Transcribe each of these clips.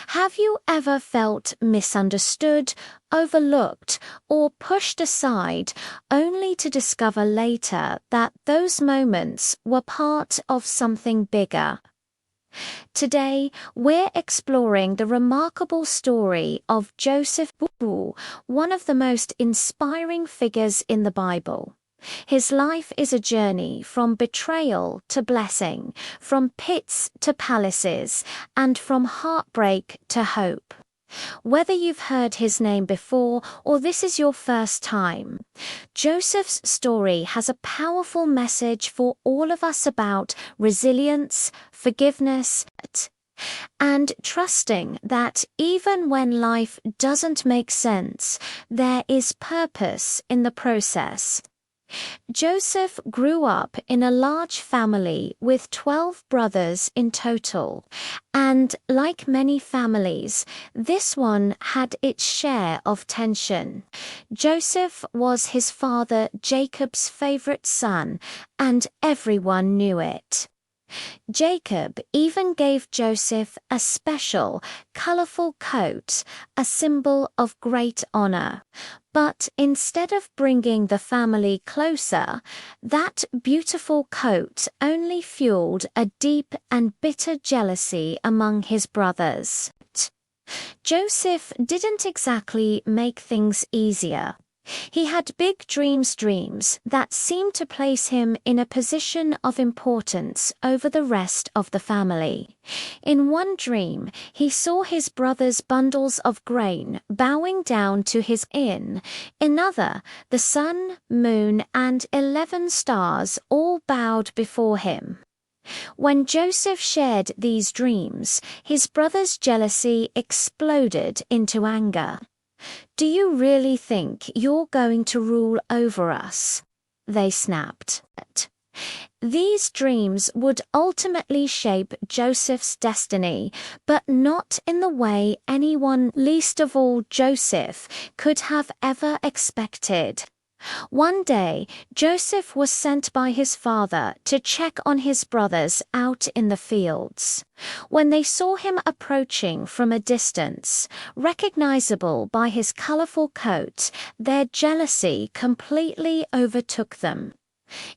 Have you ever felt misunderstood, overlooked, or pushed aside, only to discover later that those moments were part of something bigger? Today, we're exploring the remarkable story of Joseph, one of the most inspiring figures in the Bible. His life is a journey from betrayal to blessing, from pits to palaces, and from heartbreak to hope. Whether you've heard his name before or this is your first time, Joseph's story has a powerful message for all of us about resilience, forgiveness, and trusting that even when life doesn't make sense, there is purpose in the process. Joseph grew up in a large family with 12 brothers in total, and like many families, this one had its share of tension. Joseph was his father Jacob's favorite son, and everyone knew it. Jacob even gave Joseph a special, colorful coat, a symbol of great honor. But instead of bringing the family closer, that beautiful coat only fueled a deep and bitter jealousy among his brothers. Joseph didn't exactly make things easier. He had big dreams that seemed to place him in a position of importance over the rest of the family. In one dream, he saw his brother's bundles of grain bowing down to his in another, the sun, moon, and 11 stars all bowed before him. When Joseph shared these dreams, his brother's jealousy exploded into anger. "Do you really think you're going to rule over us?" they snapped. These dreams would ultimately shape Joseph's destiny, but not in the way anyone, least of all Joseph, could have ever expected. One day, Joseph was sent by his father to check on his brothers out in the fields. When they saw him approaching from a distance, recognizable by his colorful coat, their jealousy completely overtook them.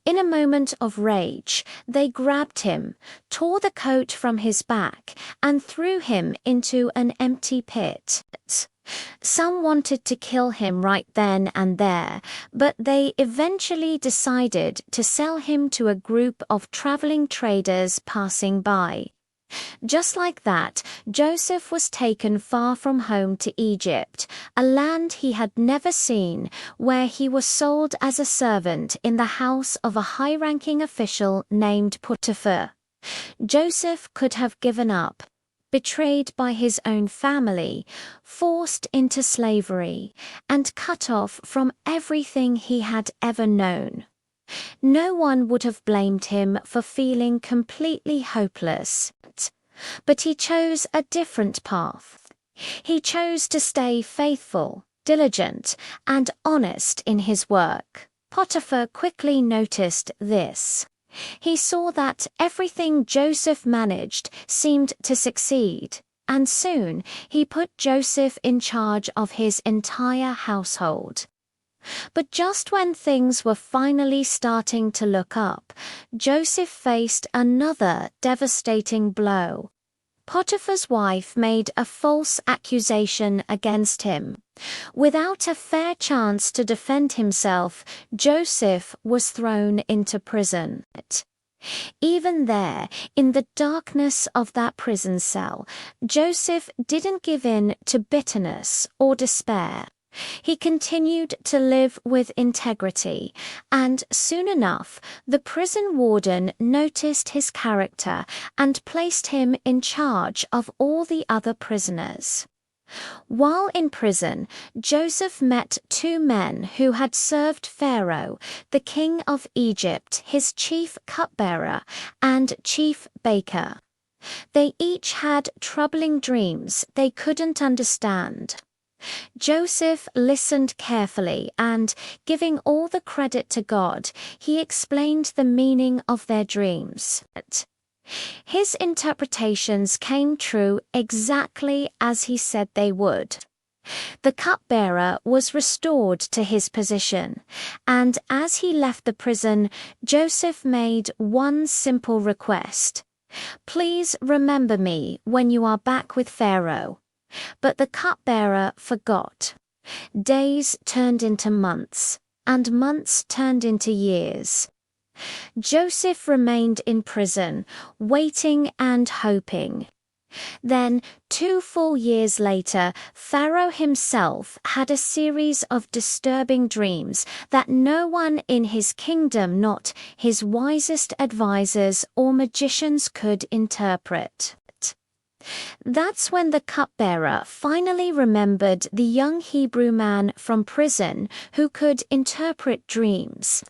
In a moment of rage, they grabbed him, tore the coat from his back, and threw him into an empty pit. Some wanted to kill him right then and there, but they eventually decided to sell him to a group of traveling traders passing by. Just like that, Joseph was taken far from home to Egypt, a land he had never seen, where he was sold as a servant in the house of a high-ranking official named Potiphar. Joseph could have given up, betrayed by his own family, forced into slavery, and cut off from everything he had ever known. No one would have blamed him for feeling completely hopeless. But he chose a different path. He chose to stay faithful, diligent, and honest in his work. Potiphar quickly noticed this. He saw that everything Joseph managed seemed to succeed, and soon he put Joseph in charge of his entire household. But just when things were finally starting to look up, Joseph faced another devastating blow. Potiphar's wife made a false accusation against him. Without a fair chance to defend himself, Joseph was thrown into prison. Even there, in the darkness of that prison cell, Joseph didn't give in to bitterness or despair. He continued to live with integrity, and soon enough, the prison warden noticed his character and placed him in charge of all the other prisoners. While in prison, Joseph met two men who had served Pharaoh, the king of Egypt, his chief cupbearer, and chief baker. They each had troubling dreams they couldn't understand. Joseph listened carefully and, giving all the credit to God, he explained the meaning of their dreams. His interpretations came true exactly as he said they would. The cupbearer was restored to his position, and as he left the prison, Joseph made one simple request: "Please remember me when you are back with Pharaoh." But the cupbearer forgot. Days turned into months, and months turned into years. Joseph remained in prison, waiting and hoping. Then, 2 full years later, Pharaoh himself had a series of disturbing dreams that no one in his kingdom, not his wisest advisors or magicians, could interpret. That's when the cupbearer finally remembered the young Hebrew man from prison who could interpret dreams.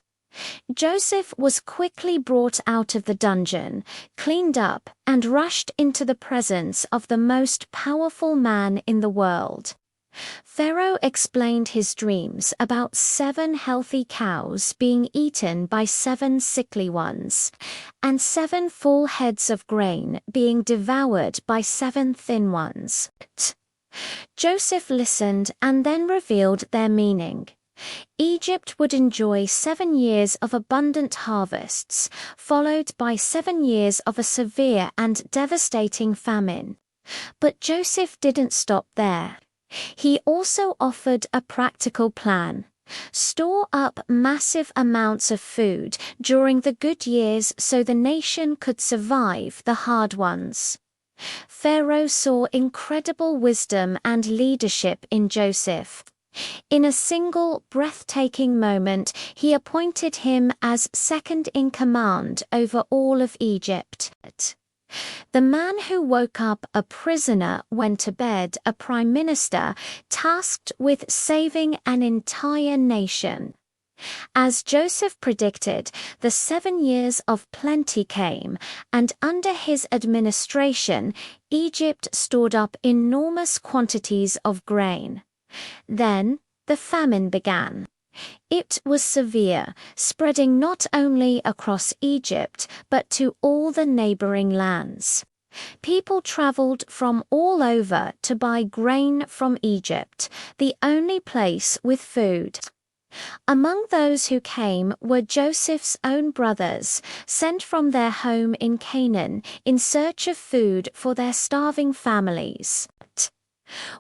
Joseph was quickly brought out of the dungeon, cleaned up, and rushed into the presence of the most powerful man in the world. Pharaoh explained his dreams about 7 healthy cows being eaten by 7 sickly ones, and 7 full heads of grain being devoured by 7 thin ones. Joseph listened and then revealed their meaning. Egypt would enjoy 7 years of abundant harvests, followed by 7 years of a severe and devastating famine. But Joseph didn't stop there. He also offered a practical plan: store up massive amounts of food during the good years so the nation could survive the hard ones. Pharaoh saw incredible wisdom and leadership in Joseph. In a single, breathtaking moment, he appointed him as second in command over all of Egypt. The man who woke up a prisoner went to bed a prime minister, tasked with saving an entire nation. As Joseph predicted, the 7 years of plenty came, and under his administration, Egypt stored up enormous quantities of grain. Then the famine began. It was severe, spreading not only across Egypt but to all the neighboring lands. People traveled from all over to buy grain from Egypt, the only place with food. Among those who came were Joseph's own brothers, sent from their home in Canaan in search of food for their starving families.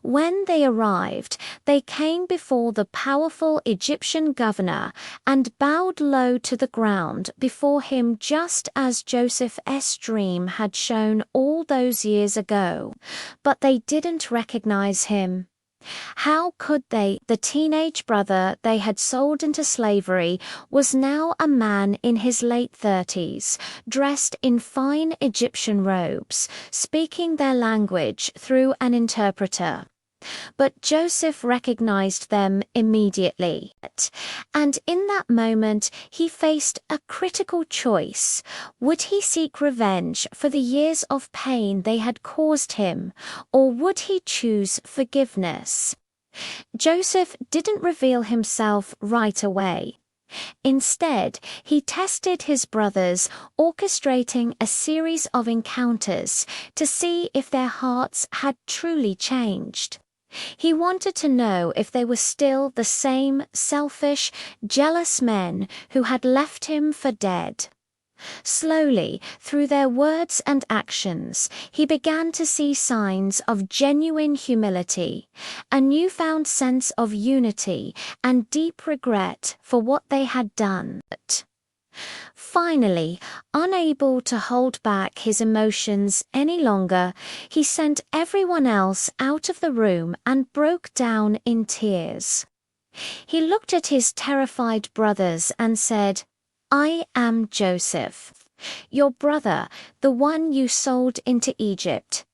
When they arrived, they came before the powerful Egyptian governor and bowed low to the ground before him, just as Joseph's dream had shown all those years ago. But they didn't recognize him. How could they? The teenage brother they had sold into slavery was now a man in his late 30s, dressed in fine Egyptian robes, speaking their language through an interpreter. But Joseph recognized them immediately, and in that moment he faced a critical choice. Would he seek revenge for the years of pain they had caused him, or would he choose forgiveness? Joseph didn't reveal himself right away. Instead, he tested his brothers, orchestrating a series of encounters to see if their hearts had truly changed. He wanted to know if they were still the same selfish, jealous men who had left him for dead. Slowly, through their words and actions, he began to see signs of genuine humility, a newfound sense of unity, and deep regret for what they had done. Finally, unable to hold back his emotions any longer, he sent everyone else out of the room and broke down in tears. He looked at his terrified brothers and said, "I am Joseph, your brother, the one you sold into Egypt."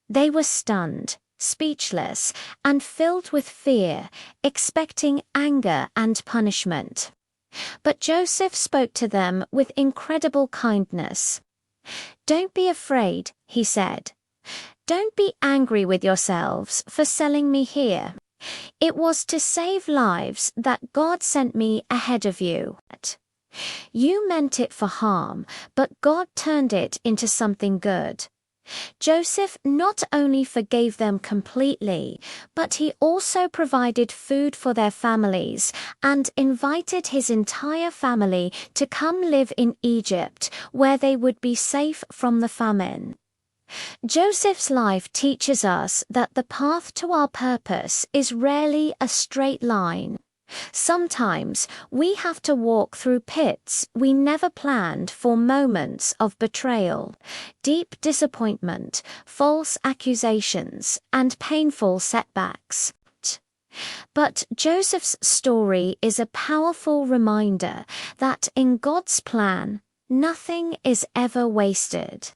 They were stunned, speechless, and filled with fear, expecting anger and punishment. But Joseph spoke to them with incredible kindness. "Don't be afraid," he said. "Don't be angry with yourselves for selling me here. It was to save lives that God sent me ahead of you." You meant it for harm, but God turned it into something good. Joseph not only forgave them completely, but he also provided food for their families and invited his entire family to come live in Egypt, where they would be safe from the famine. Joseph's life teaches us that the path to our purpose is rarely a straight line. Sometimes we have to walk through pits we never planned for, moments of betrayal, deep disappointment, false accusations, and painful setbacks. But Joseph's story is a powerful reminder that in God's plan, nothing is ever wasted.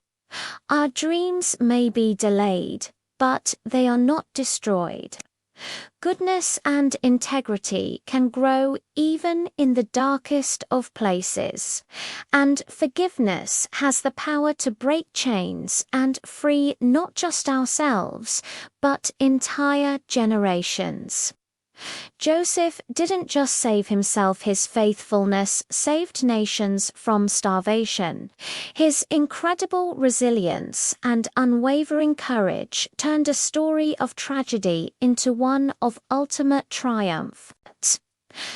Our dreams may be delayed, but they are not destroyed. Goodness and integrity can grow even in the darkest of places, and forgiveness has the power to break chains and free not just ourselves, but entire generations. Joseph didn't just save himself, his faithfulness saved nations from starvation. His incredible resilience and unwavering courage turned a story of tragedy into one of ultimate triumph.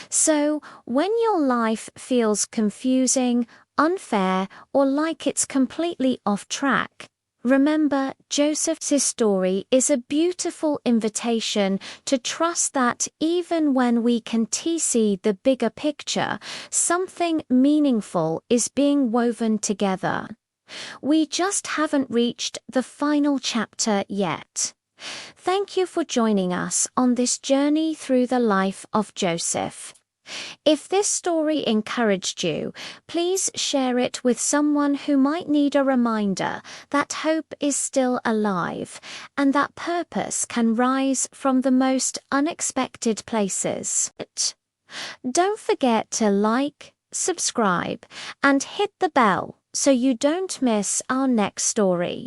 So, when your life feels confusing, unfair, or like it's completely off track, remember, Joseph's story is a beautiful invitation to trust that even when we can see the bigger picture, something meaningful is being woven together. We just haven't reached the final chapter yet. Thank you for joining us on this journey through the life of Joseph. If this story encouraged you, please share it with someone who might need a reminder that hope is still alive and that purpose can rise from the most unexpected places. Don't forget to like, subscribe, and hit the bell so you don't miss our next story.